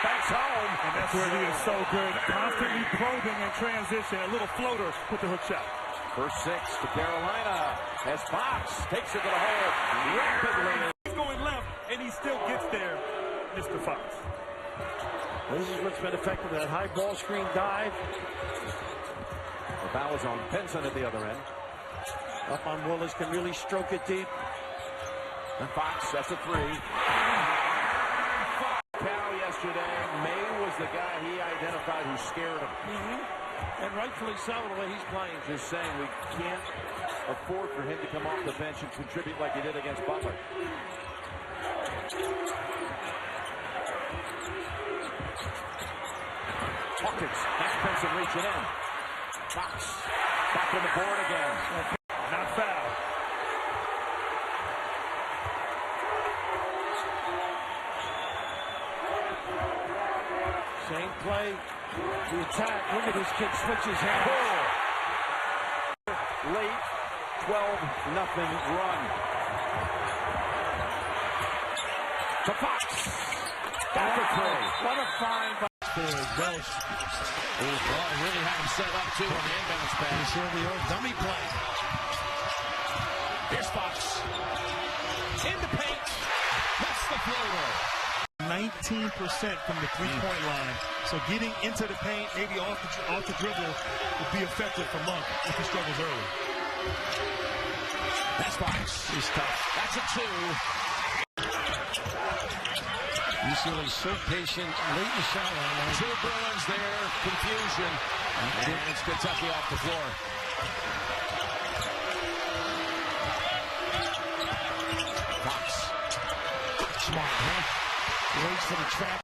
Banks home. And that's where he is so good. Constantly probing in transition. A little floater with the hook shot. First 6 to Carolina as Fox takes it to the hole rapidly. He's going left, and he still gets there, Mr. Fox. This is what's been effective, that high ball screen dive. The foul is on Benson at the other end. Up on Willis, can really stroke it deep. And Fox, that's a 3. Cal yesterday, May was the guy he identified who scared him. And rightfully so, the way he's playing. Just saying, we can't afford for him to come off the bench and contribute like he did against Butler. Hawkins, that's Benson reaching in. Fox, back on the board again. Not foul. Same play. The attack. Look at his kick switches hands. Late 12-0 run. To Fox. Back to 3. What a find by Welsh. Really had him set up too on the inbounds pass. You saw the old dummy play. Here's Fox. In the paint. That's the floater. 19% from the three-point line. So getting into the paint, maybe off the dribble, would be effective for Monk if he struggles early. That's Fox. He's tough. That's a 2. UCLA so patient late in the shot line. 2 Bruins there. Confusion. And it's Kentucky off the floor. Fox. Smart, huh? Waits for the trap.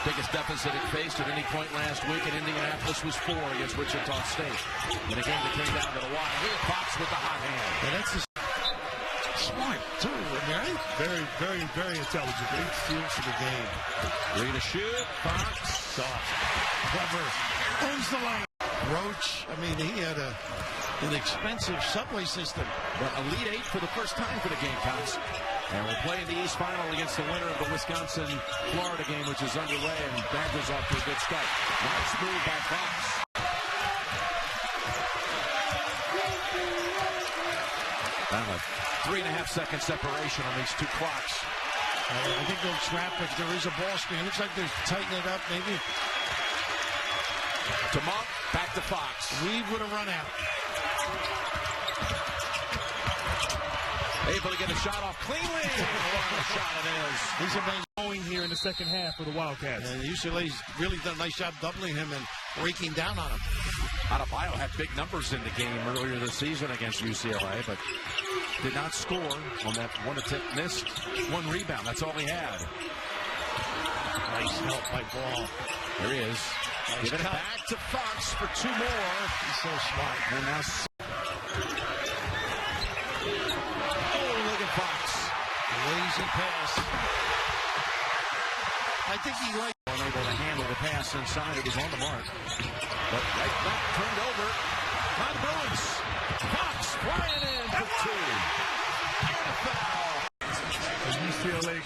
Biggest deficit it faced at any point last week in Indianapolis was 4 against Wichita State. In a game that came down to the wire. Here, Fox with the hot hand. And that's smart, too, right? Very, very, very intelligent. 8 steals for the game. 3 to shoot. Fox. Soft. Clever. Owns the lane. Roach, I mean, he had an expensive subway system. But Elite 8 for the first time for the Gamecocks. And we're playing the East Final against the winner of the Wisconsin-Florida game, which is underway, and Badgers off to a good start. Nice move by Fox. Now a 3.5-second separation on these 2 clocks. I think they'll trap if there is a ball screen. Looks like they're tightening it up, maybe. To Monk, back to Fox. Reed with a run out. Able to get a shot off cleanly. What a shot it is. He's amazing going here in the second half for the Wildcats. And UCLA's really done a nice job doubling him and breaking down on him. Adebayo had big numbers in the game earlier this season against UCLA, but did not score on that 1 attempt missed. 1 rebound. That's all he had. Nice help by Ball. There he is. Nice Giving it back to Fox for 2 more. He's so smart. And now Fox. Lazy pass. I think he liked unable to handle the pass inside. It was on the mark. But right back turned over. On Bruins. Fox flying in for 2. And a foul. UCLA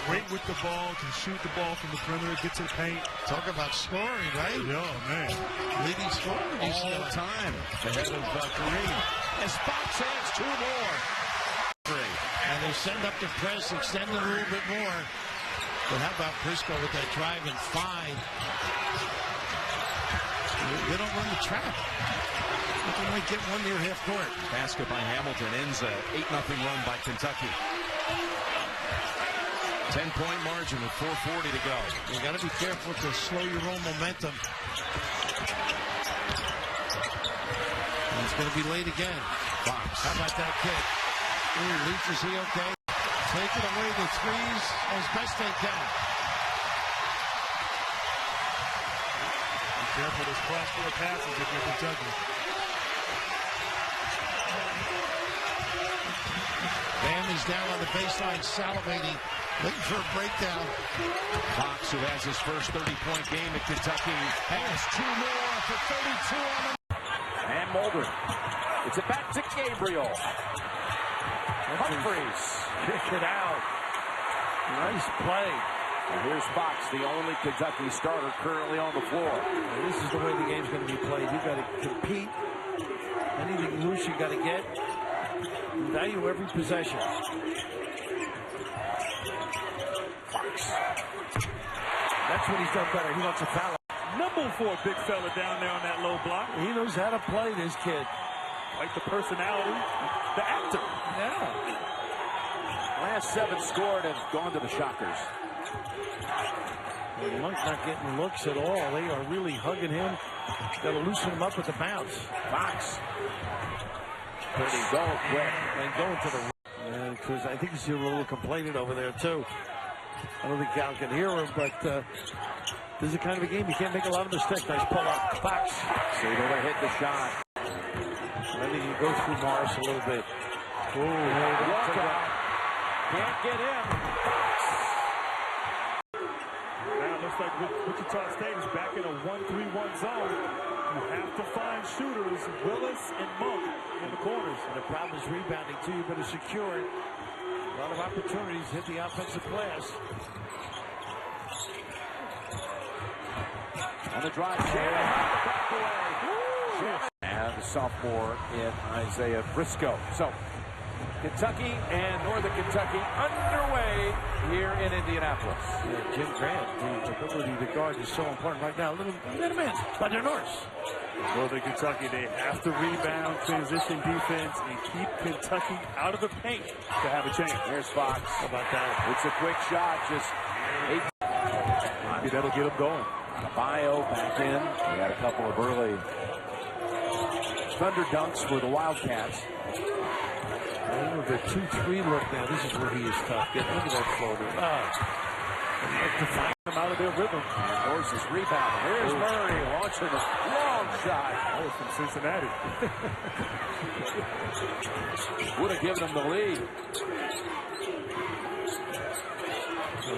great with the ball, can shoot the ball from the perimeter, get to the paint. Talk about scoring, right? Yeah, man. Leading scorer all the time. Ahead of Kareem. As Fox adds 2 more. And they send up the press, extend it a little bit more. But how about Briscoe with that drive and find? They don't run the trap. They might get one near half court. Basket by Hamilton ends a 8-0 run by Kentucky. 10-point margin with 4:40 to go. You got to be careful to slow your own momentum. And it's going to be late again. Fox. How about that kick? Ooh, Leach, is he okay? Taking away the threes as best they can. Be careful with cross-court passes if you're Kentucky. Bam is down on the baseline, salivating, looking for a breakdown. Fox, who has his first 30-point game at Kentucky, has 2 more for 32 on the... And Mulder. It's it back to Gabriel. Humphreys. Kick it out. Nice play. And here's Fox, the only Kentucky starter currently on the floor. And this is the way the game's going to be played. You've got to compete. Anything loose you got to get. Value every possession. Fox. That's what he's done better. He wants a foul. Number 4 big fella down there on that low block. He knows how to play, this kid. Like the personality, the actor. Yeah. Last 7 scored and gone to the Shockers. And Monk not getting looks at all. They are really hugging him. Got to loosen him up with the bounce. Fox. Pretty going quick. And going to the rim. Because I think he's a little complaining over there, too. I don't think Cal can hear him, but this is the kind of a game you can't make a lot of mistakes. Nice pull up. Fox. So able to hit the shot. I think you go through Morris a little bit. Ooh, walkout. Can't get in. Now it looks like Wichita State is back in a 1-3-1 zone. You have to find shooters, Willis and Monk in the corners. And the problem is rebounding, too. You better secure it. A lot of opportunities hit the offensive glass. On the drive, and the sophomore in Isaiah Briscoe. So, Kentucky and Northern Kentucky underway here in Indianapolis. Yeah, Jim Grant, the ability to guard is so important right now. Little man, Thunder Norris. Northern Kentucky, they have to rebound, transition defense, and keep Kentucky out of the paint to have a chance. Here's Fox. How about that? It's a quick shot, just 8. Maybe that'll get them going. Bio back in. We got a couple of early Thunder dunks for the Wildcats. Oh, the 2-3 look now. This is where he is tough. Look at that floater. To find them out of their rhythm. And Morris is rebounding. Here's Murray launching a long shot. That was from Cincinnati. Would have given him the lead.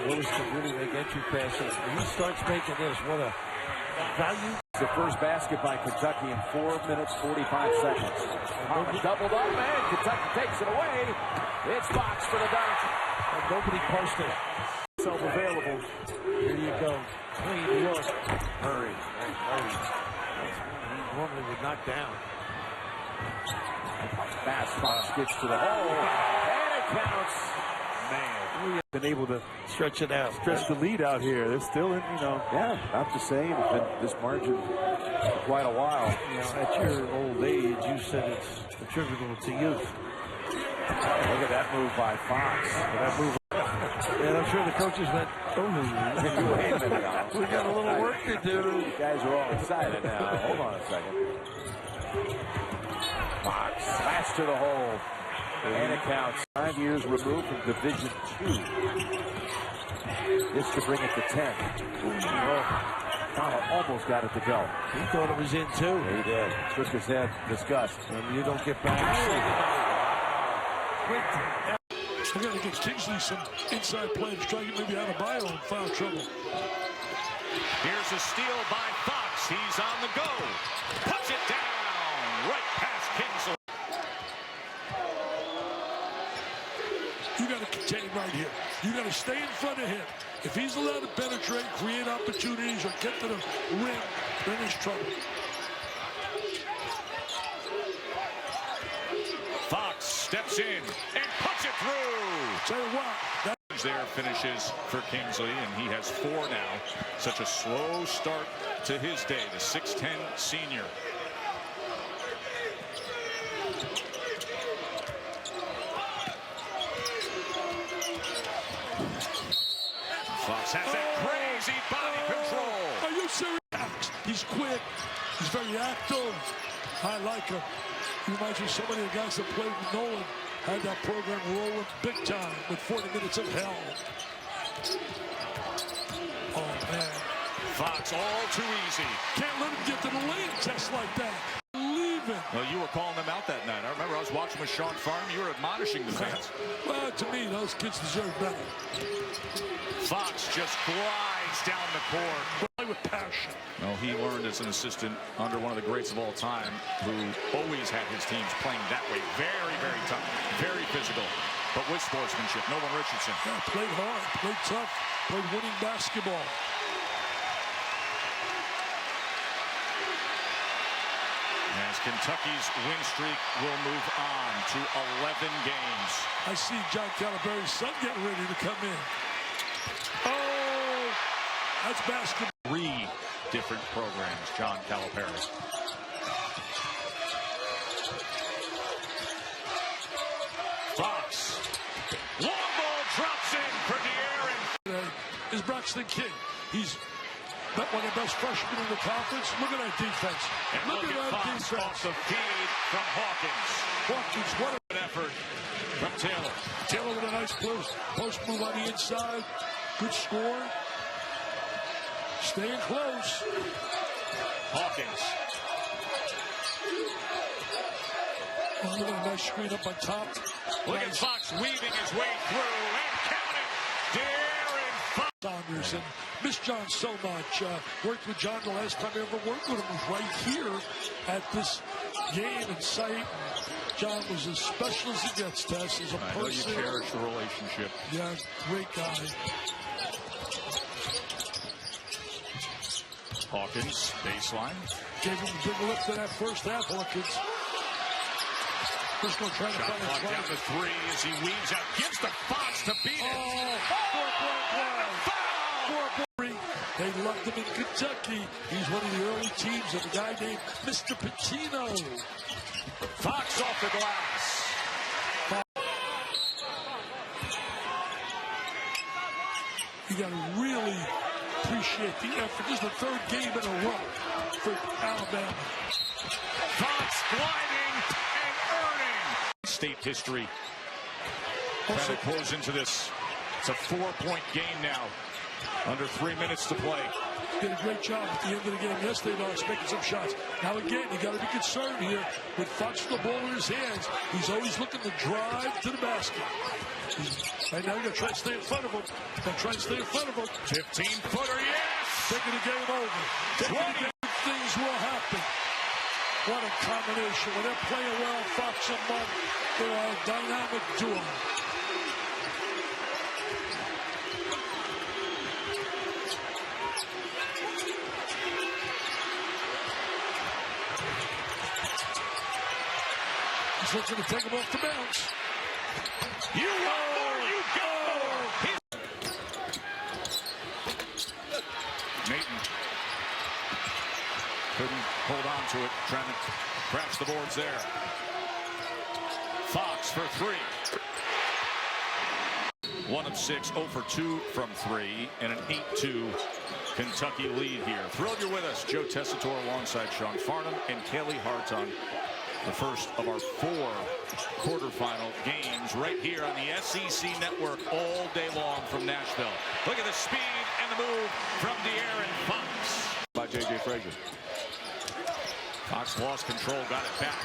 Willis can really make entry passes. When he starts making this, what a value. The first basket by Kentucky in 4 minutes, 45 seconds. Doubled up, and Kentucky takes it away. It's Fox for the dunk. And nobody posted. Self-available. Here you go. Clean look. Murray. He normally would knock down. Fast Fox gets to the hole. And it counts. Man, we have been able to stretch it out. Stretch the lead out here. They're still in, Yeah, about the same. It's been this margin for quite a while. At your old age, you said it's attributable to youth. Look at that move by Fox. And I'm sure the coaches went, wait a minute now. We got a little work to do. You guys are all excited now. Hold on a second. Fox fast to the hole. And it counts. 5 years removed from Division II. This to bring it to 10. Fowler almost got it to go. He thought it was in, too. He did. Shook his head. Disgust. And you don't get back. I got to get Kingsley some inside play to try to get maybe out of Bio and foul trouble. Here's a steal by Fox. He's on the go. Puts it down. Right past Kingsley. You got to contain right here. You got to stay in front of him. If he's allowed to penetrate, create opportunities, or get to the rim, then there's trouble. Fox steps in and puts it through. Tell you what, that there finishes for Kingsley, and he has 4 now. Such a slow start to his day, the 6'10 senior. Fox has that crazy body control. Are you serious? He's quick. He's very active. I like him. He reminds me of so many of the guys that played with Nolan. Had that program rolling big time with 40 minutes of hell. Oh, man. Fox all too easy. Can't let him get to the lane just like that. Leaving. Well, you were calling them out that night. I remember I was watching with Sean Farm. You were admonishing the fans. Well, to me, those kids deserve better. Fox just glides down the court. Play with passion. Well, he learned as an assistant under one of the greats of all time, who always had his teams playing that way. Very, very tough, very physical. but with sportsmanship. Nolan Richardson. Yeah, played hard, played tough, played winning basketball. As Kentucky's win streak will move on to 11 games. I see John Calipari's son getting ready to come in. Oh, that's basketball. 3 different programs, John Calipari. Fox. Long ball drops in for De'Aaron. Is Braxton King. He's one of the best freshmen in the conference. Look at that defense. And look at that Fox defense. Off the feed from Hawkins. Hawkins, what an effort from Taylor. Taylor with a nice post move on the inside. Good score. Staying close. Hawkins. Oh, look at a nice screen up on top. Look at Fox weaving his way through and counting. De'Aaron Fox. Saunders and Miss John so much. Worked with John the last time I ever worked with him was right here at this game and site. John was as special as he gets, Tess, as a person. I know you cherish the relationship. Yeah, great guy. Hawkins, baseline. Gave him a big lift in that first half, Hawkins. Just going to try to shot find clock down to 3 as he weaves out. Gives to Fox to beat it. They loved him in Kentucky. He's one of the early teams of a guy named Mr. Patino. Fox off the glass. You got to really appreciate the effort. This is the 3rd game in a row for Alabama. Fox gliding and earning. State history. Trying to close into this. It's a 4-point game now. Under 3 minutes to play. Did a great job at the end of the game yesterday, Lars, making some shots. Now again, you got to be concerned here with Fox with the ball in his hands. He's always looking to drive to the basket. And now you got to try to stay in front of him. 15-footer, yes! Taking the game over. Things will happen. What a combination. When they're playing well, Fox and Monk, they are a dynamic duo. He's looking to take him off the bounce. You go! Maton couldn't hold on to it, trying to crash the boards there. Fox for 3. 1 of 6, 0 for 2 from 3, and an 8-2 Kentucky lead here. Thrilled you're with us. Joe Tessitore alongside Sean Farnham and Kaylee Hartung. The first of our 4 quarterfinal games right here on the SEC Network all day long from Nashville. Look at the speed and the move from De'Aaron Fox. By J.J. Frazier. Fox lost control, got it back,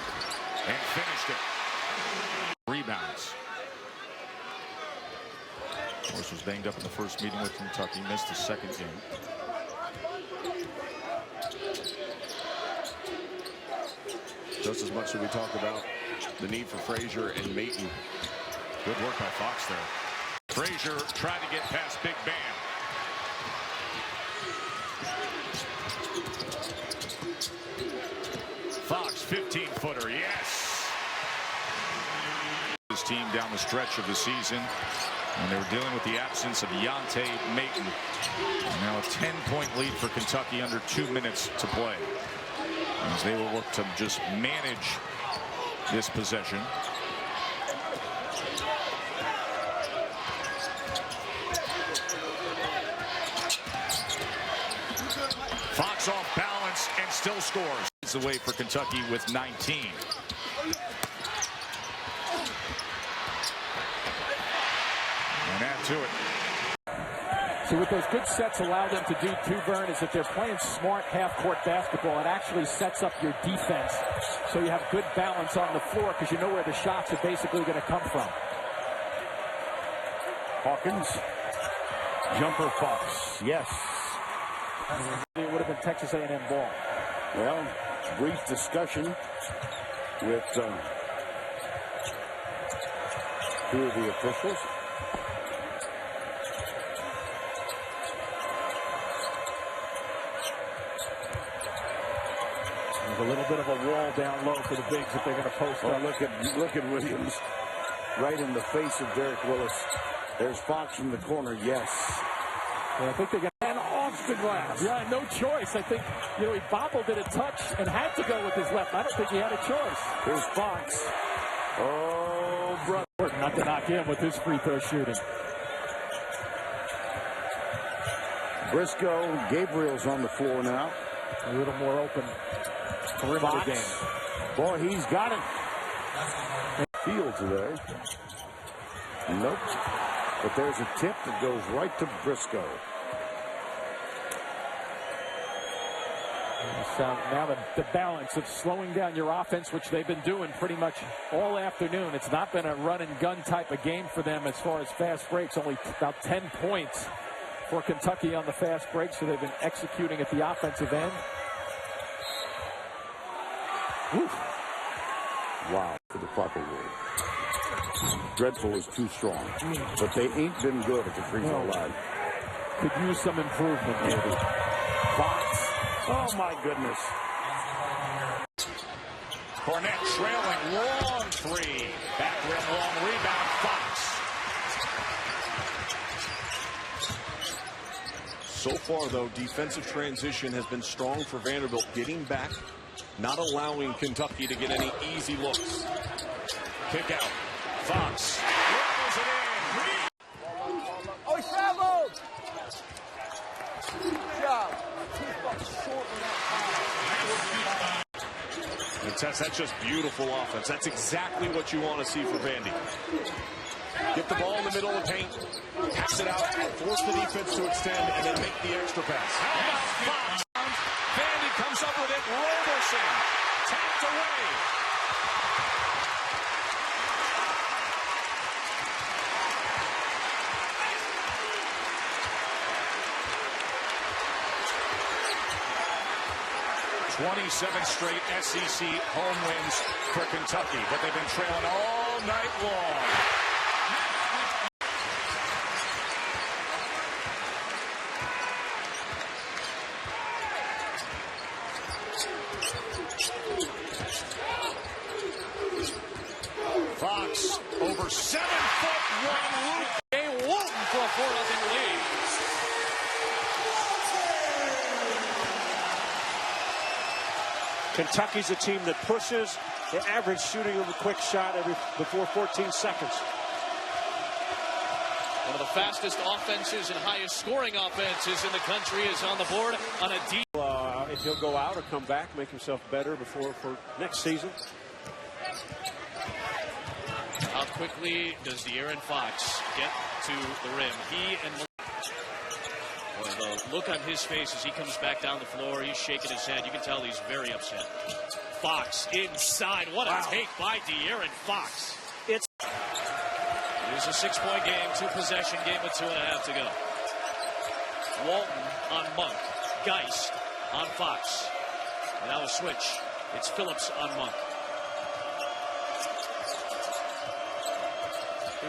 and finished it. Rebounds. Of course, was banged up in the first meeting with Kentucky, missed the second game. Just as much as we talk about the need for Frazier and Maton. Good work by Fox there. Frazier tried to get past Big Bam. Fox, 15-footer, yes. This team down the stretch of the season, and they were dealing with the absence of Yante Maton. Now a 10-point lead for Kentucky under 2 minutes to play, as they will look to just manage this possession. Fox off balance and still scores. It's away for Kentucky with 19. And add to it. So what those good sets allow them to do too, Vern, is that they're playing smart half-court basketball. It actually sets up your defense so you have good balance on the floor because you know where the shots are basically going to come from. Hawkins. Jumper Fox. Yes. It would have been Texas A&M ball. Well, brief discussion with two of the officials. There's a little bit of a wall down low for the bigs if they're going to post up. Look at Williams right in the face of Derek Willis. There's Fox from the corner. Yes. Yeah, I think they're going to off the glass. Yeah, no choice. I think, he bobbled it a touch and had to go with his left. I don't think he had a choice. Here's Fox. Oh, brother. Not to knock in with his free throw shooting. Briscoe, Gabriel's on the floor now. A little more open. Fox. Game. Boy, he's got it. Field today. Nope. But there's a tip that goes right to Briscoe. So now the balance of slowing down your offense, which they've been doing pretty much all afternoon. It's not been a run and gun type of game for them as far as fast breaks. Only about 10 points for Kentucky on the fast break, so they've been executing at the offensive end. Woo. Wow, for the proper word. Dreadful is too strong, but they ain't been good at the free throw line. Could use some improvement, maybe. Fox. Oh, my goodness. Cornette trailing, long three. Back rim, long rebound, Fox. So far, though, defensive transition has been strong for Vanderbilt, getting back, not allowing Kentucky to get any easy looks. Kick out. Fox rolls it in. Oh, he traveled! Good job. That's just beautiful offense. That's exactly what you want to see for Vandy. Get the ball in the middle of the paint, pass it out, force the defense to extend, and then make the extra pass. How about Fox? Vandy comes up with it. Roberson tapped away. '27 straight SEC home wins for Kentucky, but they've been trailing all night long. Fox over 7-foot run. Luke Walton for a 4-0 lead. Kentucky's a team that pushes. The average shooting of a quick shot before 14 seconds. One of the fastest offenses and highest scoring offenses in the country is on the board on a deep. If he'll go out or come back, make himself better for next season. How quickly does De'Aaron Fox get to the rim? He and the look on his face as he comes back down the floor, he's shaking his head. You can tell he's very upset. Fox inside. What a take by De'Aaron Fox. It is a 6-point game, 2-possession game with 2.5 to go. Walton on Monk. Geist on Fox. And now a switch. It's Phillips on Monk.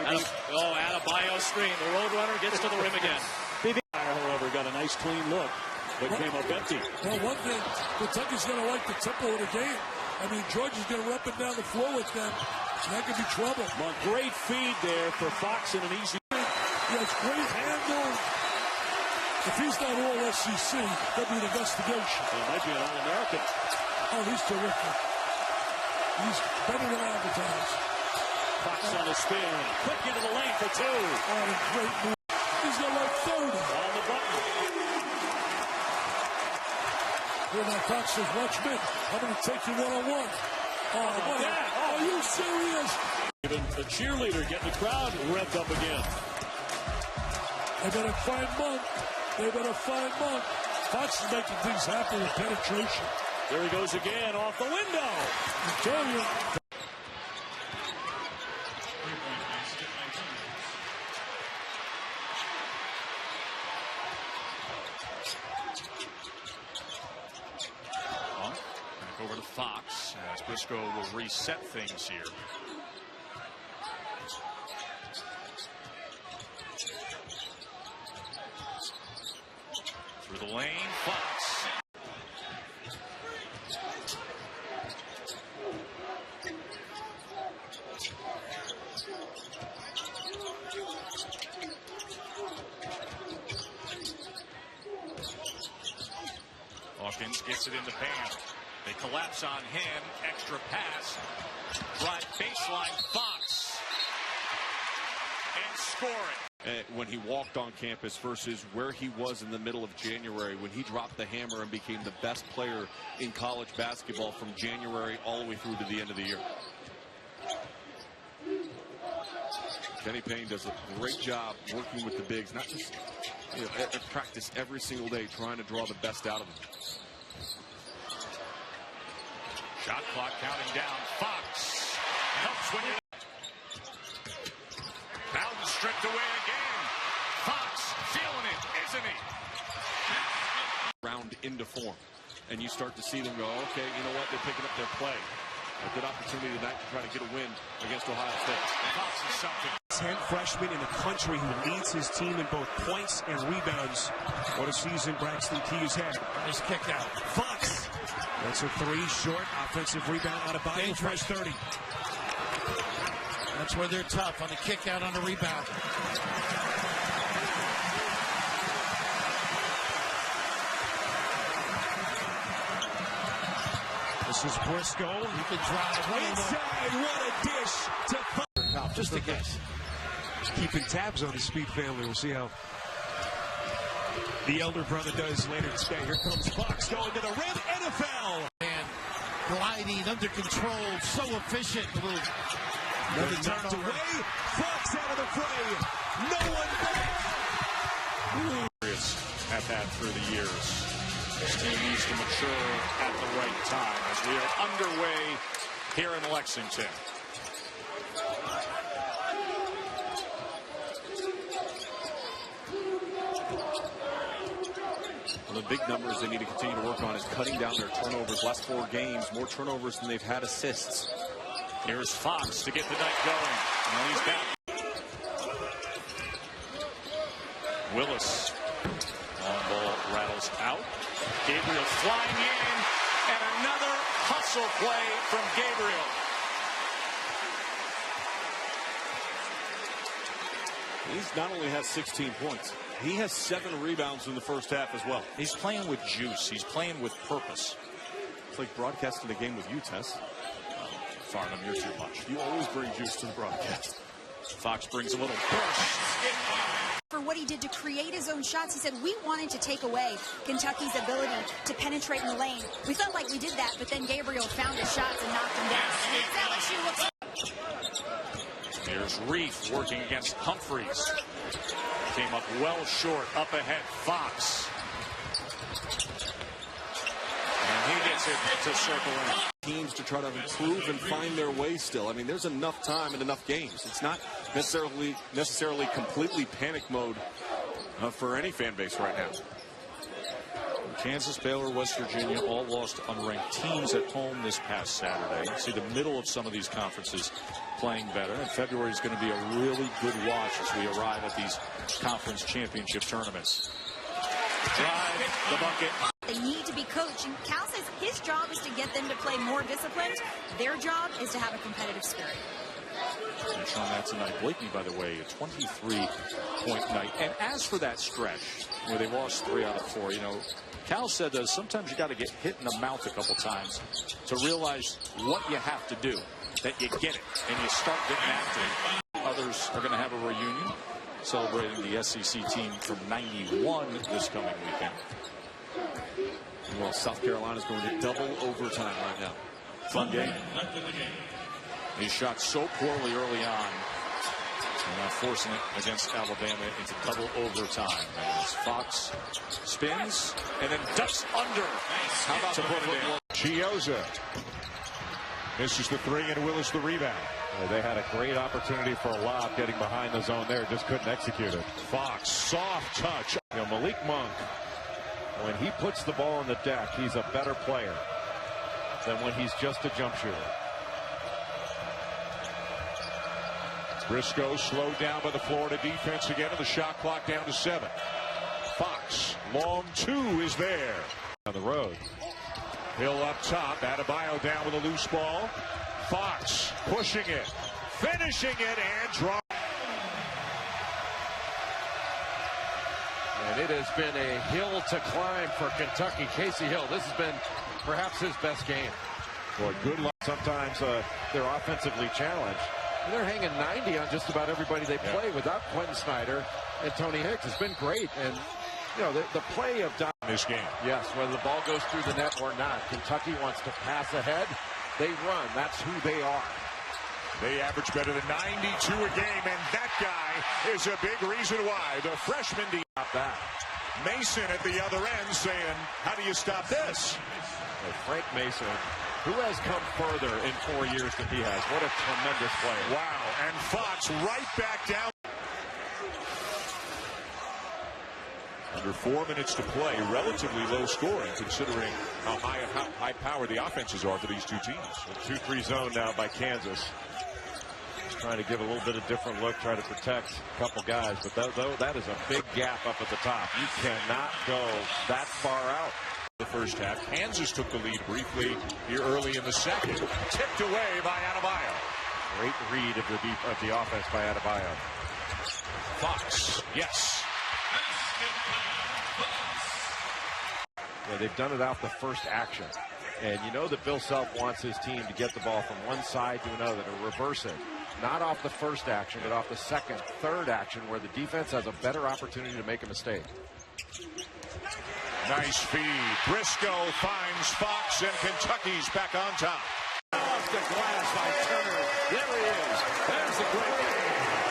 Adebayo screen. The Roadrunner gets to the rim again. However, got a nice clean look, but came up empty. Well, one thing, Kentucky's going to like the tempo of the game. I mean, Georgia's going to run up and down the floor with them. And that could be trouble. Well, great feed there for Fox and an easy. Yeah, it's great handle. If he's not all SEC, that'd be an investigation. He might be an All-American. Oh, he's terrific. He's better than advertised. Fox on the spin. Quick into the lane for 2. Oh, great move. He's got like 30. On the button. Well, now Fox says, watch me. I'm going to take you one-on-one. Oh, what? Are you serious? Even the cheerleader getting the crowd revved up again. They better find Monk. They better find Monk. Fox is making things happen with penetration. There he goes again off the window. I tell you. Over to Fox as Briscoe will reset things here. Through the lane, Fox. Hawkins gets it in the pan. They collapse on him. Extra pass. Drive baseline. Fox. And scoring. When he walked on campus versus where he was in the middle of January when he dropped the hammer and became the best player in college basketball from January all the way through to the end of the year. Kenny Payne does a great job working with the bigs, not just at practice every single day, trying to draw the best out of them. Shot clock counting down. Fox helps when you. Bowden stripped away again. Fox feeling it, isn't he? Round into form, and you start to see them go, okay, you know what? They're picking up their play. A good opportunity tonight to try to get a win against Ohio State. Fox is something. 10th freshman in the country who leads his team in both points and rebounds. What a season Braxton Keys had. Nice kick out. Fox. That's a three short. Offensive rebound out of Biden. First 30. That's where they're tough, on the kick out, on the rebound. This is Briscoe. He can drive inside. What a dish to just a guess. Keeping tabs on the Speed family. We'll see how the elder brother does later today. Here comes Fox going to the rim and a foul. And gliding under control, so efficient. Another knocked away. Fox out of the fray. No one back. At that through the years. This team needs to mature at the right time as we are underway here in Lexington. One of the big numbers they need to continue to work on is cutting down their turnovers. Last 4 games, more turnovers than they've had assists. Here's Fox to get the night going. And then he's back. Willis. Long ball rattles out. Gabriel flying in. And another hustle play from Gabriel. He's not only has 16 points, he has 7 rebounds in the first half as well. He's playing with juice. He's playing with purpose. It's like broadcasting a game with you, Tess. Farnham, you're too much. You always bring juice to the broadcast. Fox brings a little push. For what he did to create his own shots, he said, we wanted to take away Kentucky's ability to penetrate in the lane. We felt like we did that, but then Gabriel found his shots and knocked them down. There's Reef working against Humphreys. Came up well short. Up ahead, Fox. And he gets it to circle in. Teams to try to improve and find their way still. I mean, there's enough time and enough games. It's not necessarily completely panic mode for any fan base right now. Kansas, Baylor, West Virginia all lost to unranked teams at home this past Saturday. See the middle of some of these conferences playing better. And February is going to be a really good watch as we arrive at these conference championship tournaments. Drive the bucket. They need to be coached. And Cal says his job is to get them to play more disciplined. Their job is to have a competitive spirit. And Sean, that's a night. Blakeney, by the way, a 23-point night. And as for that stretch where they lost 3 out of 4, you know, Cal said that sometimes you got to get hit in the mouth a couple times to realize what you have to do, that you get it, and you start getting after it. Others are going to have a reunion celebrating the SEC team from '91 this coming weekend. Well, South Carolina's going to double overtime right now. Fun game. He shot so poorly early on, and now forcing it against Alabama into double overtime. As Fox spins and then ducks under. How about to put it in? Chioza misses the 3 and Willis the rebound. They had a great opportunity for a lob getting behind the zone there, just couldn't execute it. Fox, soft touch. You know, Malik Monk, when he puts the ball on the deck, he's a better player than when he's just a jump shooter. Briscoe slowed down by the Florida defense again, and the shot clock down to 7. Fox Long two is there. On the road. Hill up top. Adebayo down with a loose ball. Fox pushing it, finishing it, and draw. And it has been a hill to climb for Kentucky. Casey Hill, this has been perhaps his best game. Boy, good luck. Sometimes they're offensively challenged. And they're hanging 90 on just about everybody they play without Quentin Snyder and Tony Hicks. It's been great. And, you know, the play of this game. Yes, whether the ball goes through the net or not. Kentucky wants to pass ahead. They run. That's who they are. They average better than 92 a game, and that guy is a big reason why. The freshman stop that. Mason at the other end saying, how do you stop this? Well, Frank Mason, who has come further in 4 years than he has. What a tremendous player. Wow, and Fox right back down. Under 4 minutes to play, relatively low scoring considering how high power the offenses are for these two teams. A 2-3 zone now by Kansas. Trying to give a little bit of different look, try to protect a couple guys, but that is a big gap up at the top. You cannot go that far out. The first half, Kansas took the lead briefly here early in the second. Tipped away by Adebayo. Great read of the offense by Adebayo. Fox, yes. Yeah, they've done it off the first action. And you know that Bill Self wants his team to get the ball from one side to another, to reverse it. Not off the first action, but off the second, third action, where the defense has a better opportunity to make a mistake. Nice feed. Briscoe finds Fox, and Kentucky's back on top. Off the glass by Turner. There he is. There's the great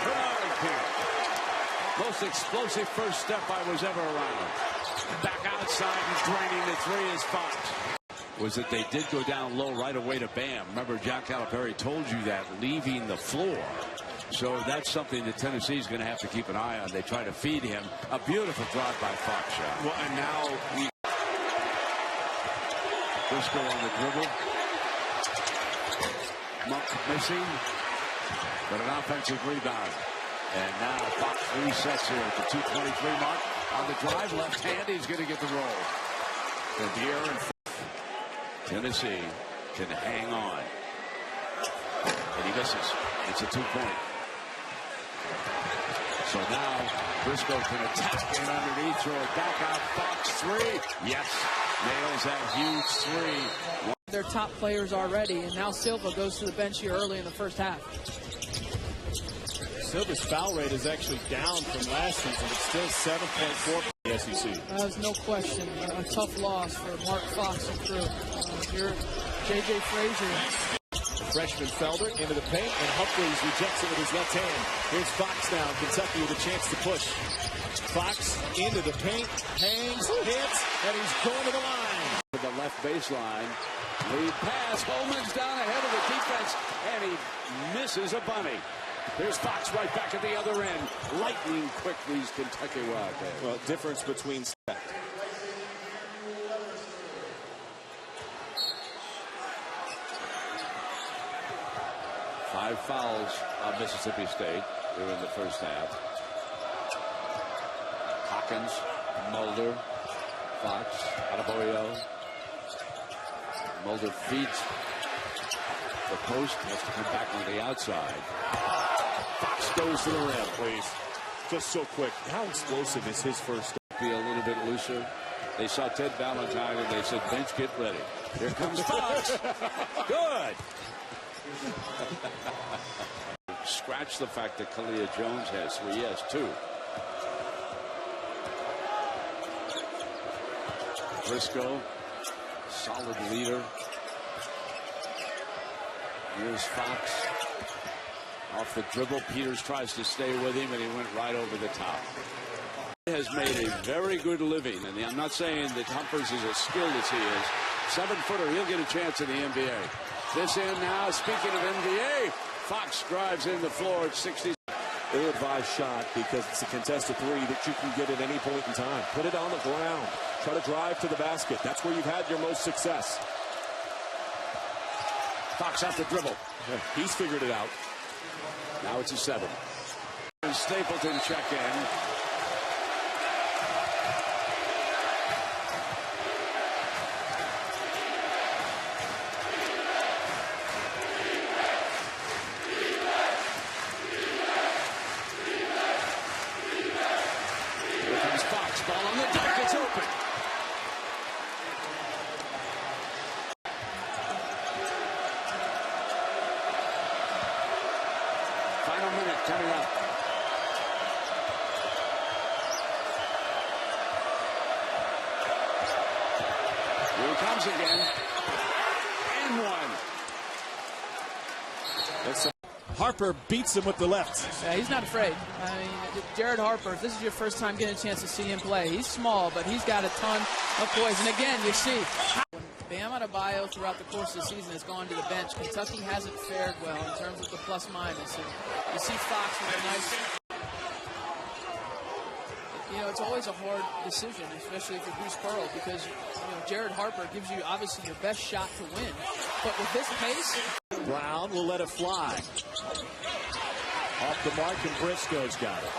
Bernard. Most explosive first step I was ever around. Back outside and draining the three is Fox. Was that they did go down low right away to Bam. Remember, John Calipari told you that leaving the floor. So that's something that Tennessee's going to have to keep an eye on. They try to feed him. A beautiful drive by Fox shot. Well, and now Briscoe on the dribble. Monk missing, but an offensive rebound. And now Fox resets here at the 2:23 mark. On the drive, left hand, he's going to get the roll. And the air and Tennessee can hang on. And he misses. It's a 2-point. So now Briscoe can attack in underneath, throw it back out. Fox three. Yes. Nails that huge three. They're top players already, and now Silva goes to the bench here early in the first half. Silva's foul rate is actually down from last season. It's still 7.4 for the SEC. There's no question. A tough loss for Mark Fox and crew. Here, J.J. Frazier. Freshman Felder into the paint, and Humphreys rejects it with his left hand. Here's Fox now. Kentucky with a chance to push. Fox into the paint, hangs, hits, and he's going to the line. To the left baseline. Lead pass. Holman's down ahead of the defense, and he misses a bunny. Here's Fox right back at the other end. Lightning quick, these Kentucky Wildcats. Well, difference between step. Five fouls on Mississippi State during the first half. Hawkins, Mulder, Fox, Adebayo. Mulder feeds the post, has to come back on the outside. Fox goes to the rim. Please. Just so quick. How explosive is his first step? Be a little bit looser. They saw Ted Valentine and they said, bench, get ready. Here comes Fox. Good. Scratch the fact that Kalia Jones has three. He has two. Briscoe, solid leader. Here's Fox. Off the dribble, Peters tries to stay with him, and he went right over the top. He has made a very good living, and I'm not saying that Humphreys is as skilled as he is. 7-footer, he'll get a chance in the NBA. This in now, speaking of NBA, Fox drives in the floor at 60. Ill-advised shot because it's a contested three that you can get at any point in time. Put it on the ground. Try to drive to the basket. That's where you've had your most success. Fox off the dribble. He's figured it out. Now it's a 7. Stapleton check in. Here it comes again. And one. Harper beats him with the left. Yeah, he's not afraid. I mean, Jared Harper, if this is your first time getting a chance to see him play, he's small, but he's got a ton of poise. And again, you see, Bam Adebayo throughout the course of the season has gone to the bench. Kentucky hasn't fared well in terms of the plus-minus. And you see Fox with a nice... You know, it's always a hard decision, especially if you're Bruce Pearl, because, you know, Jared Harper gives you, obviously, your best shot to win. But with this pace... Brown will let it fly. Off the mark, and Briscoe's got it.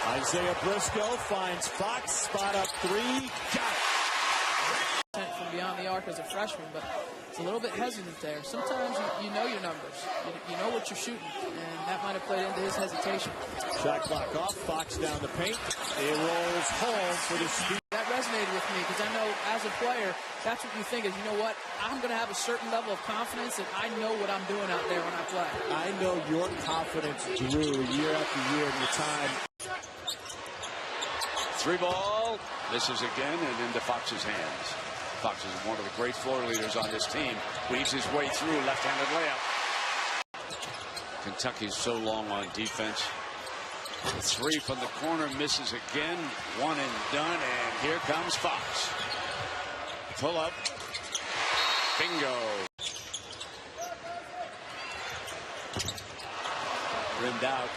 Isaiah Briscoe finds Fox, spot up three, got it. From beyond the arc as a freshman, but it's a little bit hesitant there. Sometimes you know your numbers. You know what you're shooting, and that might have played into his hesitation. Shot clock off, Fox down the paint. It rolls home for the speed. That resonated with me because I know as a player, that's what you think is, you know what, I'm going to have a certain level of confidence and I know what I'm doing out there when I play. I know your confidence grew year after year in your time. 3 ball. This is again and into Fox's hands. Fox is one of the great floor leaders on this team. Weaves his way through, left-handed layup. Kentucky's so long on defense. The 3 from the corner misses again. 1 and done, and here comes Fox. Pull up. Bingo. Rimmed out.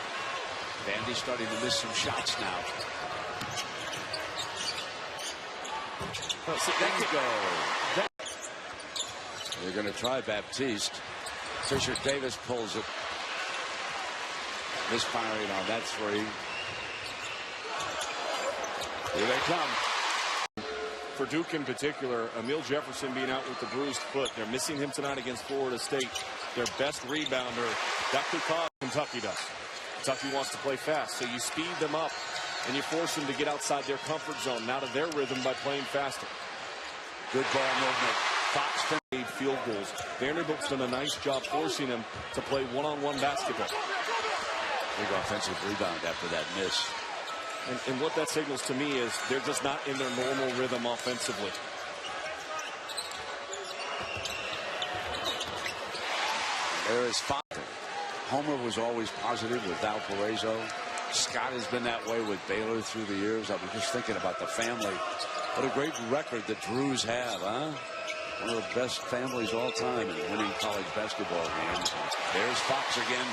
Vandy's starting to miss some shots now. They're going to try Baptiste. Fisher Davis pulls it. Misfiring on that 3. Here they come. For Duke in particular, Emil Jefferson being out with the bruised foot. They're missing him tonight against Florida State. Their best rebounder. That could cause Kentucky does. Kentucky wants to play fast, so you speed them up and you force them to get outside their comfort zone, out of their rhythm by playing faster. Good ball movement. Fox made field goals. Vanderbilt's done a nice job forcing him to play one-on-one basketball. Big offensive rebound after that miss. And what that signals to me is they're just not in their normal rhythm offensively. There is Fox. Homer was always positive with Valparaiso. Scott has been that way with Baylor through the years. I was just thinking about the family. What a great record the Drews have, huh? One of the best families all time in winning college basketball games. There's Fox again.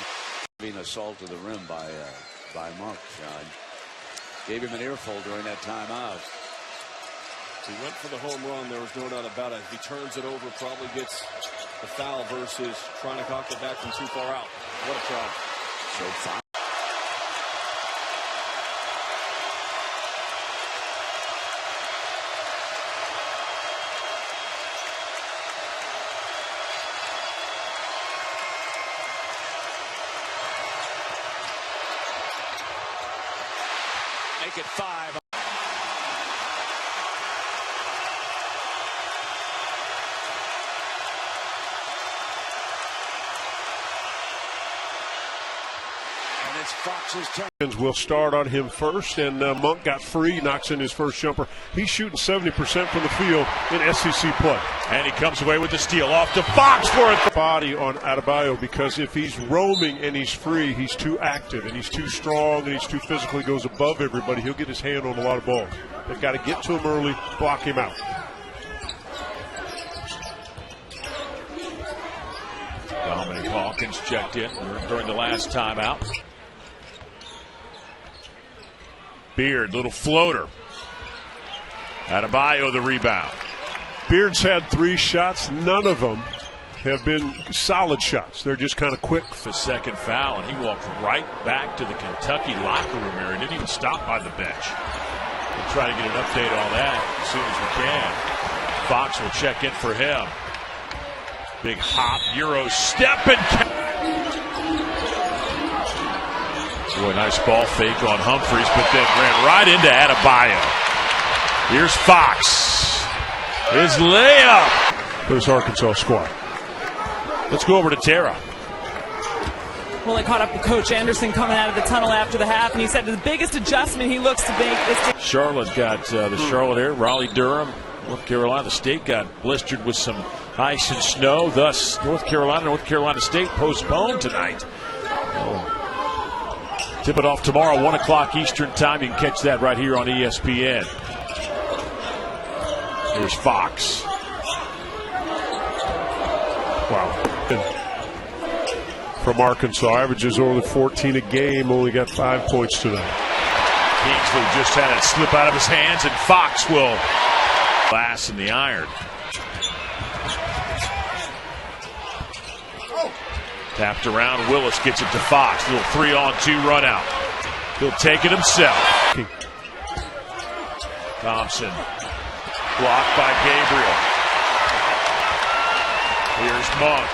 Being assaulted to the rim by Mark, John. Gave him an earful during that timeout. He went for the home run. There was no doubt about it. If he turns it over, probably gets the foul versus trying to cock it back from too far out. What a try. So fine. Make it 5. And it's Fox's turn. We'll start on him first, and Monk got free, knocks in his first jumper. He's shooting 70% from the field in SEC play. And he comes away with the steal off to Fox for it. Body on Adebayo, because if he's roaming and he's free, he's too active and he's too strong and he's too physical. He goes above everybody. He'll get his hand on a lot of balls. They've got to get to him early, block him out. Dominic Hawkins checked in during the last timeout. Beard, little floater. Adebayo the rebound. Beard's had 3 shots. None of them have been solid shots. They're just kind of quick. The second foul, and he walked right back to the Kentucky locker room area. Didn't even stop by the bench. We'll try to get an update on that as soon as we can. Fox will check in for him. Big hop, Euro step, and boy, nice ball fake on Humphreys, but then ran right into Adebayo. Here's Fox. His layup. For this Arkansas squad. Let's go over to Tara. Well, I caught up with Coach Anderson coming out of the tunnel after the half, and he said the biggest adjustment he looks to make is to... Charlotte got the Charlotte here. Raleigh Durham North Carolina State got blistered with some ice and snow. Thus, North Carolina State postponed tonight. Tip it off tomorrow, 1 o'clock Eastern time. You can catch that right here on ESPN. Here's Fox. Wow. From Arkansas, averages only 14 a game, only got 5 points tonight. Kingsley just had it slip out of his hands, and Fox will glass in the iron. Tapped around, Willis gets it to Fox. Little 3-on-2 run out. He'll take it himself. Thompson blocked by Gabriel. Here's Monk.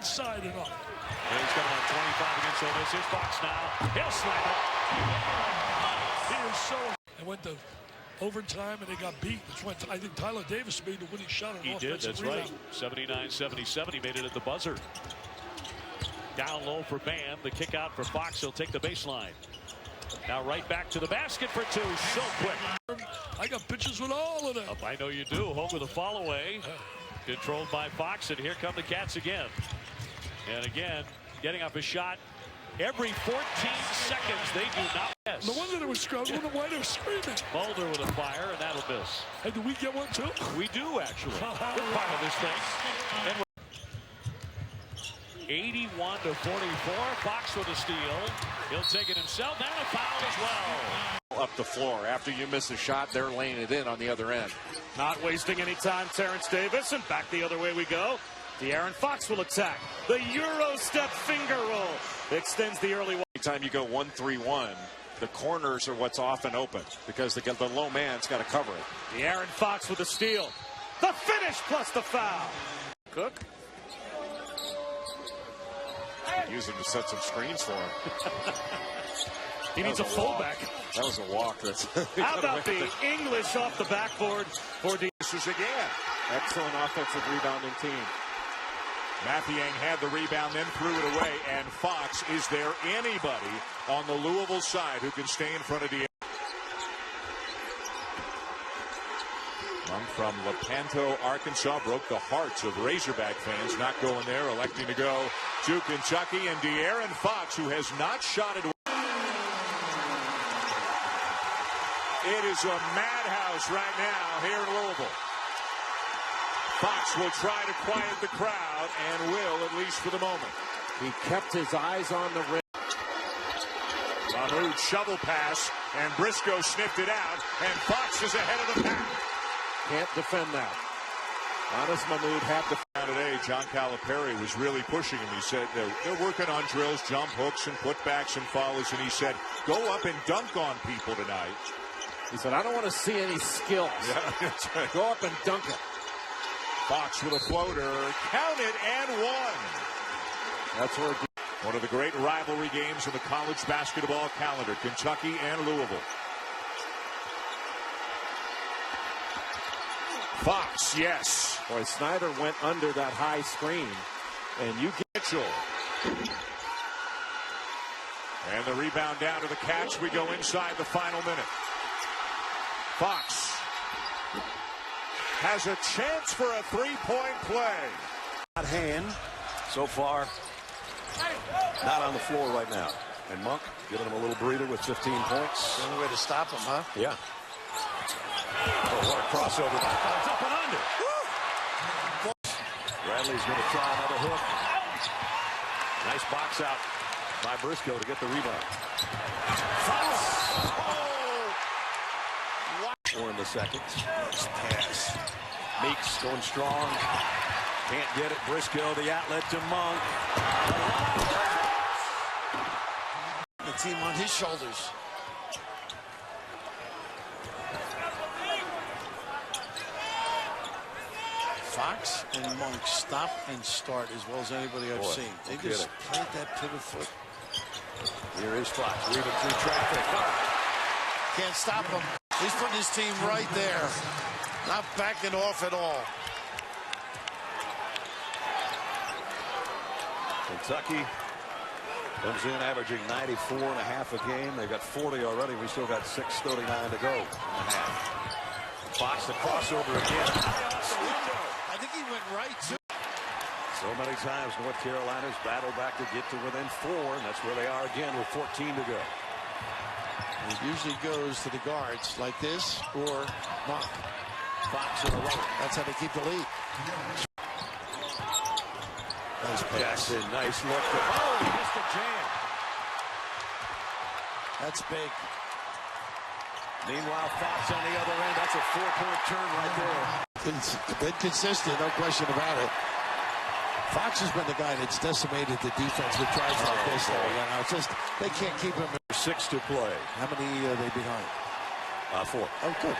Side it up. And he's got about 25 against Ole Miss. Here's Fox now. He'll slap it. He is so. They went to overtime and they got beat. That's why I think Tyler Davis made the winning shot. He did, that's right. 79-77. He made it at the buzzer. Down low for Bam. The kick out for Fox. He'll take the baseline. Now right back to the basket for two. So quick. I got pictures with all of them. I know you do. Home with a fall away. Controlled by Fox, and here come the Cats again. And again, getting up a shot every 14 seconds. They do not miss. No wonder they were struggling. Why they were screaming. Mulder with a fire, and that'll miss. Hey, do we get one too? We do, actually. We're part of this thing. And 81-44. Fox with a steal. He'll take it himself, and a foul as well. Up the floor. After you miss a shot, they're laying it in on the other end. Not wasting any time, Terrence Davis, and back the other way we go. De'Aaron Fox will attack. The Euro step finger roll extends the early one. Anytime you go 1-3-1, the corners are what's often open because the low man's got to cover it. De'Aaron Fox with the steal. The finish plus the foul. Cook. Use him to set some screens for him. He needs a fullback. That was a walk. How about the English off the backboard for Davis again? Excellent offensive rebounding team. Mathiang had the rebound, then threw it away, and Fox, is there anybody on the Louisville side who can stay in front of De'Aaron? Monk from Lepanto, Arkansas, broke the hearts of Razorback fans, not going there, electing to go to Kentucky, and De'Aaron Fox, who has not shot it. It is a madhouse right now here in Louisville. Fox will try to quiet the crowd and will, at least for the moment. He kept his eyes on the rim. Mahmoud shovel pass, and Briscoe sniffed it out, and Fox is ahead of the pack. Can't defend that. Anas Mahmoud had to. Today, John Calipari was really pushing him. He said they're working on drills, jump hooks, and putbacks and follows, and he said, go up and dunk on people tonight. He said, I don't want to see any skills. Yeah, that's right. Go up and dunk it. Fox with a floater, count it, and one. That's where one of the great rivalry games in the college basketball calendar, Kentucky and Louisville. Fox, yes. Boy, Snyder went under that high screen, and you get Mitchell. And the rebound down to the Cats. We go inside the final minute. Fox has a chance for a three-point play. Not hand so far, not on the floor right now. And Monk giving him a little breather with 15 points. The only way to stop him, huh? Yeah. Oh, what a crossover. It's up and under. Bradley's going to try another hook. Nice box out by Briscoe to get the rebound. Four in the second. Nice pass. Meeks going strong. Can't get it. Briscoe, the outlet to Monk. The team on his shoulders. Fox and Monk stop and start as well as anybody I've seen. They just plant that pivot foot. Here is Fox. Weaving through traffic. Can't stop him. He's putting his team right there. Not backing off at all. Kentucky comes in averaging 94 and a half a game. They've got 40 already. We still got 6:39 to go in the half. Fox, the crossover again. I think he went right, too. So many times North Carolina's battled back to get to within 4, and that's where they are again with 14 to go. It usually goes to the guards like this or Monk. Fox in the row. That's how they keep the lead. Nice pass. Jackson, nice look. Oh, he missed a jam. That's big. Meanwhile, Fox on the other end. That's a 4-point turn right there. It's been consistent, no question about it. Fox has been the guy that's decimated the defense with drives like this. It's just they can't keep him. 6 to play. How many are they behind? 4. Oh, good.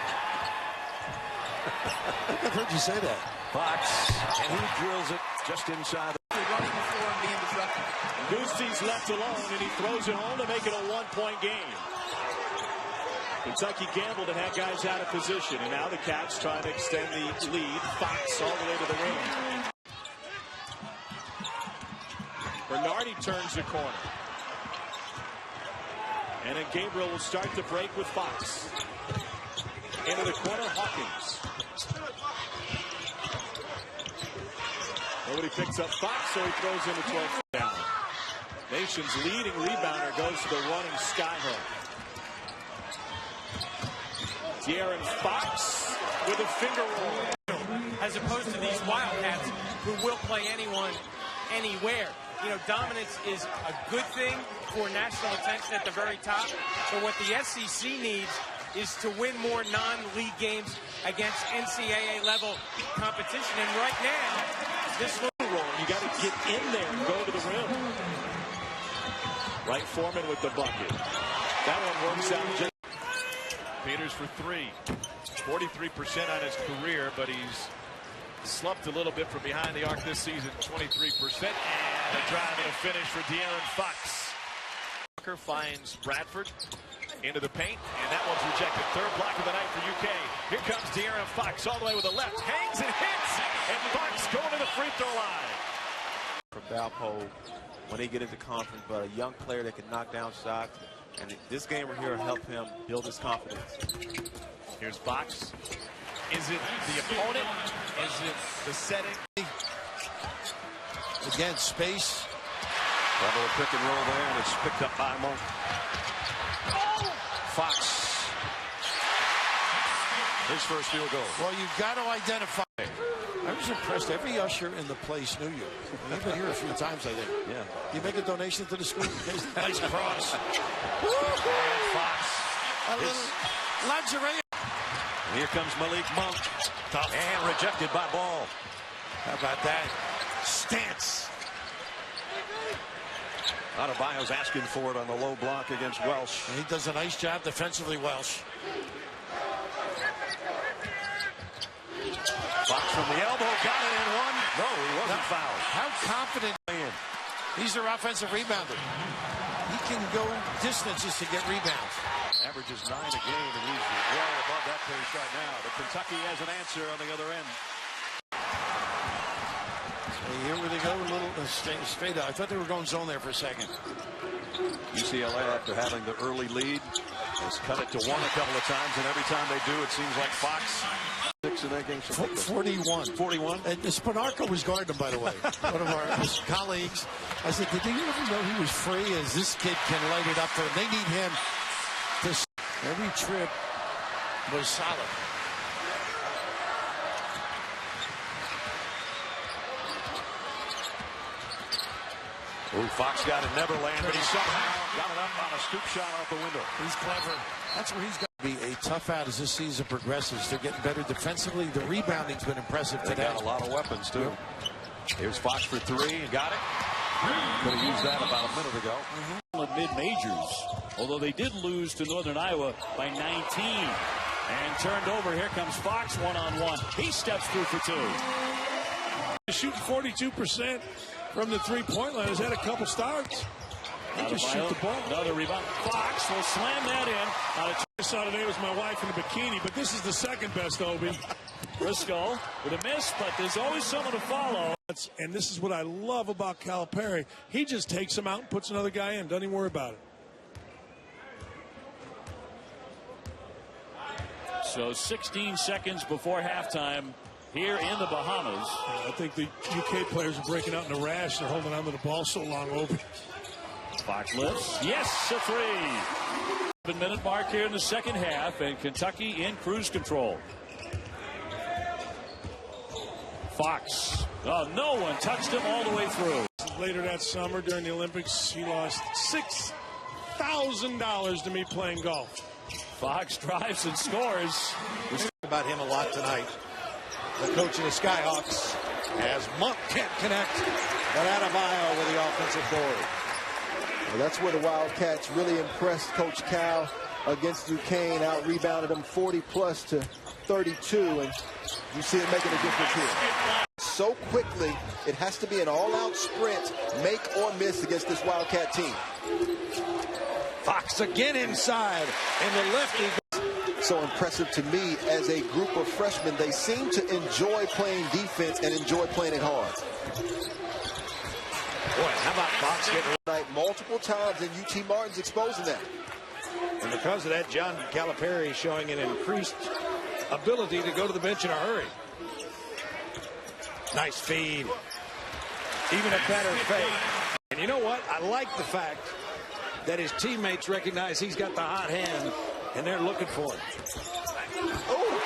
I've heard you say that. Fox, and he drills it just inside. Running the floor and being disruptive. Goosey's left alone, and he throws it home to make it a 1-point game. Kentucky gambled and had guys out of position, and now the Cats trying to extend the lead. Fox all the way to the rim. Bernardi turns the corner. And then Gabriel will start the break with Fox. Into the corner, Hawkins. Nobody picks up Fox, so he throws in the 12th down. Nation's leading rebounder goes to the running Skyhook. De'Aaron Fox with a finger roll. As opposed to these Wildcats who will play anyone, anywhere. You know, dominance is a good thing for national attention at the very top. But what the SEC needs is to win more non-league games against NCAA level competition. And right now, this roll, you got to get in there and go to the rim. Wright Foreman with the bucket. That one works out just. Peters for 3. 43% on his career, but he's slumped a little bit from behind the arc this season. 23%. And a drive and a finish for De'Aaron Fox. Walker finds Bradford into the paint, and that one's rejected. Third block of the night for UK. Here comes De'Aaron Fox all the way with the left. Hangs and hits, and Fox going to the free throw line. For Valpo when they get into conference, but a young player that can knock down shots. And this game right here will help him build his confidence. Here's Fox. Is it the opponent? Is it the setting? Again, space. Double pick and roll there, and it's picked up by Monk. Fox. His first field goal. Well, you've got to identify. I was impressed. Every usher in the place knew you. You've been here a few times, I think. Yeah. You make a donation to the school? Nice cross. Fox. A little lingerie. And here comes Malik Monk. Tough. And rejected by Ball. How about that? Stance. Adebayo's asking for it on the low block against Welsh. And he does a nice job defensively, Welsh. Fox from the elbow, got it in one. No, he wasn't fouled. How confident man. He's their offensive rebounder. He can go distances to get rebounds. Averages 9 a game, and he's well above that pace right now. But Kentucky has an answer on the other end. Here where they go, a little straight out. I thought they were going zone there for a second. UCLA, after having the early lead, has cut it to 1 a couple of times, and every time they do, it seems like Fox. 6 in that game. 41. 41. And Spanarco was guarding him, by the way. One of our colleagues. I said, did you ever know he was free? As this kid can light it up for them. They need him. Every trip was solid. Ooh, Fox got it, never land, but he somehow got it up on a scoop shot off the window. He's clever. That's where he's got to be a tough out as this season progresses. They're getting better defensively. The rebounding's been impressive today. They got a lot of weapons, too. Here's Fox for 3, and got it. Could have used that about a minute ago. Mid-majors, although they did lose to Northern Iowa by 19. And turned over. Here comes Fox one-on-one. He steps through for 2. Shooting 42% from the three-point line. Has had a couple starts. He just shoot the ball. Another rebound. Fox will slam that in. I saw today was my wife in a bikini, but this is the second best, Obi. Briscoe with a miss, but there's always someone to follow. And this is what I love about Calipari. He just takes him out and puts another guy in. Doesn't even worry about it. So 16 seconds before halftime here in the Bahamas. I think the UK players are breaking out in a rash. They're holding on to the ball so long over. Fox lifts. Yes, a three. 7-minute mark here in the second half, and Kentucky in cruise control. Fox. Oh, no one touched him all the way through. Later that summer during the Olympics, he lost $6,000 to me playing golf. Fox drives and scores. We're talking about him a lot tonight. The coach of the Skyhawks, as Monk can't connect, but Adebayo with the offensive board. Well, that's where the Wildcats really impressed Coach Cal against Duquesne. Out-rebounded them 40+ to 32, and you see it making a difference here. So quickly, it has to be an all-out sprint, make or miss against this Wildcat team. Fox again inside, and the lefty. So impressive to me as a group of freshmen. They seem to enjoy playing defense and enjoy playing it hard. Boy, how about Fox getting right multiple times, and UT Martin's exposing that. And because of that, John Calipari showing an increased ability to go to the bench in a hurry. Nice feed. Even a better fake. And you know what? I like the fact that his teammates recognize he's got the hot hand, and they're looking for him. Oh!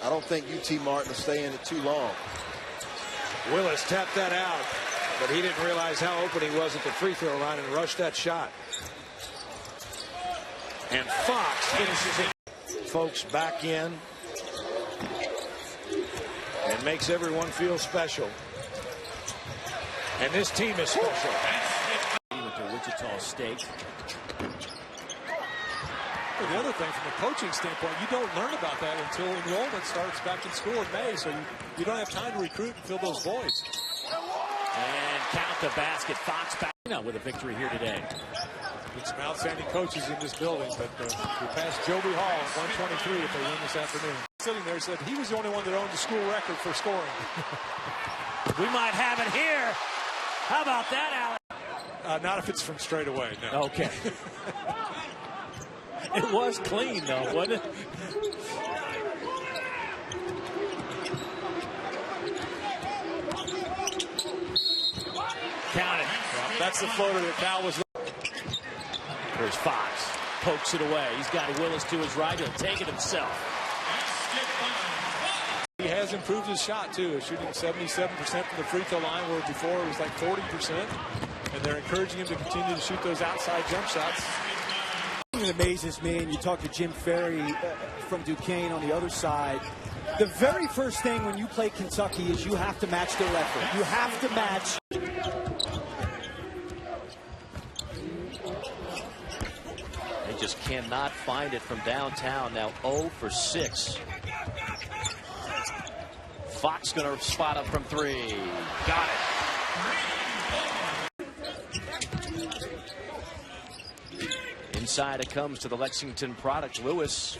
I don't think UT Martin will stay in it too long. Willis tapped that out, but he didn't realize how open he was at the free throw line and rushed that shot. And Fox finishes it. Folks back in and makes everyone feel special. And this team is special. With the Wichita State. Well, the other thing, from a coaching standpoint, you don't learn about that until enrollment starts back in school in May, so you don't have time to recruit and fill those voids. And count the basket. Fox back with a victory here today. With some outstanding coaches in this building, but we passed Joby Hall at 123 if they win this afternoon. Sitting there said he was the only one that owned the school record for scoring. We might have it here. How about that, Alex? Not if it's from straight away, no. Okay. It was clean, though, wasn't it? Count it. Well, that's the floater that Cal was. There's Fox. Pokes it away. He's got Willis to his right. He'll take it himself. He has improved his shot, too. Shooting 77% from the free throw line, where before it was like 40%. And they're encouraging him to continue to shoot those outside jump shots. It amazes me, and you talk to Jim Ferry from Duquesne on the other side. The very first thing when you play Kentucky is you have to match their effort. You have to match. They just cannot find it from downtown. Now 0 for 6. Fox going to spot up from 3. Got it. Inside it comes to the Lexington product, Lewis.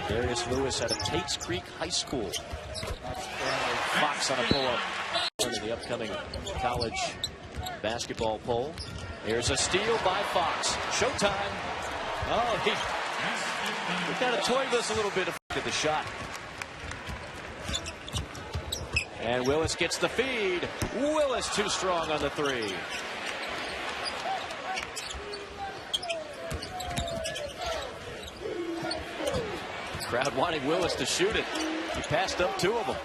Darius Lewis out of Tates Creek High School. Fox on a pull-up into the upcoming college basketball poll. Here's a steal by Fox. Showtime. Oh, he kind of toyed us a little bit at the shot. And Willis gets the feed. Willis too strong on the 3. Crowd wanting Willis to shoot it. He passed up 2 of them.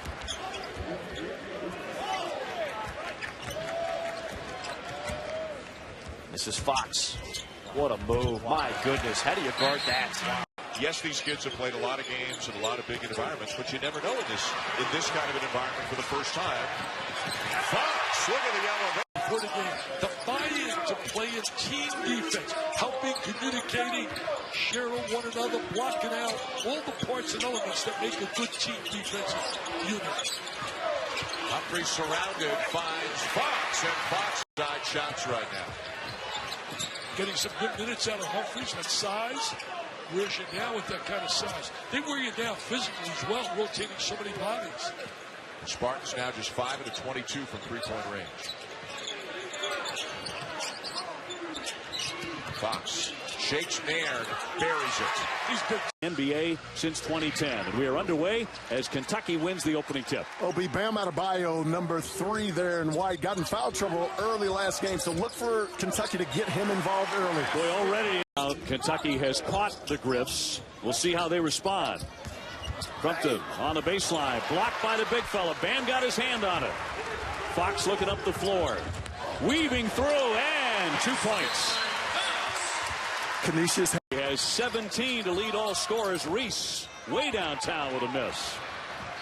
This is Fox. What a move. My goodness. How do you guard that? Yes, these kids have played a lot of games in a lot of big environments, but you never know in this kind of an environment for the first time. Fox, look at the yellow. For the game, the buy-in to play in team defense, helping, communicating, sharing one another, blocking out, all the parts and elements that make a good team defensive unit. Humphrey surrounded, finds Fox, and Fox side shots right now. Getting some good minutes out of Humphreys, that size. Wears you down with that kind of size. They wear you down physically as well, rotating so many bodies. Spartans now just 5 of 22 from three-point range. Fox Shakes Nairn, buries it. NBA since 2010. And we are underway as Kentucky wins the opening tip. Obi Bam Adebayo, number 3 there in white, got in foul trouble early last game. So look for Kentucky to get him involved early. Boy, already Kentucky has caught the Griffs. We'll see how they respond. Crumpton on the baseline, blocked by the big fella. Bam got his hand on it. Fox looking up the floor, weaving through, and 2 points. Canisius has 17 to lead all scorers. Reese way downtown with a miss.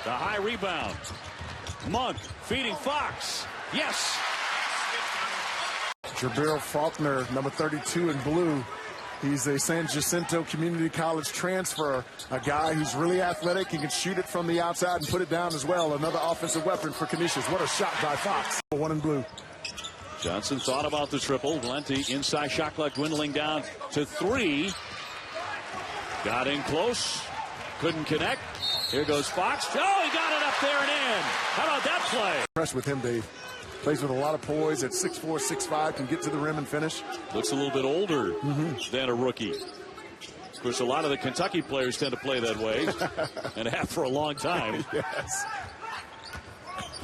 The high rebound. Monk feeding Fox. Yes. Jabril Faulkner, number 32 in blue. He's a San Jacinto Community College transfer, a guy who's really athletic. He can shoot it from the outside and put it down as well. Another offensive weapon for Canisius. What a shot by Fox. 1 in blue. Johnson thought about the triple. Valenti inside shot clock dwindling down to 3. Got in close. Couldn't connect. Here goes Fox. Oh, he got it up there and in. How about that play? Impressed with him, Dave. Plays with a lot of poise at 6'4", 6'5", can get to the rim and finish. Looks a little bit older than a rookie. Of course, a lot of the Kentucky players tend to play that way and have for a long time. Yes.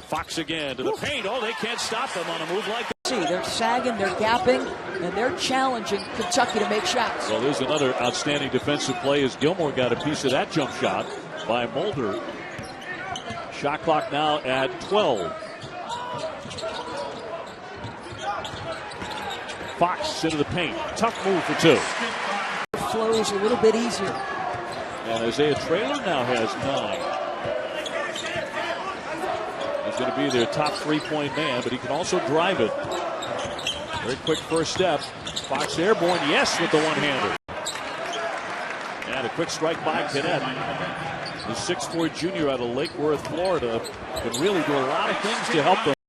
Fox again to the paint. Oh, they can't stop them on a move like that. They're sagging, they're gapping, and they're challenging Kentucky to make shots. Well, there's another outstanding defensive play as Gilmore got a piece of that jump shot by Mulder. Shot clock now at 12. Fox into the paint. Tough move for 2. Flows a little bit easier. And Isaiah Traylor now has 9. He's going to be their top 3-point man, but he can also drive it. Very quick first step. Fox airborne, yes, with the one-hander. And a quick strike by Cadet. The 6'4" junior out of Lake Worth, Florida, can really do a lot of things to help them.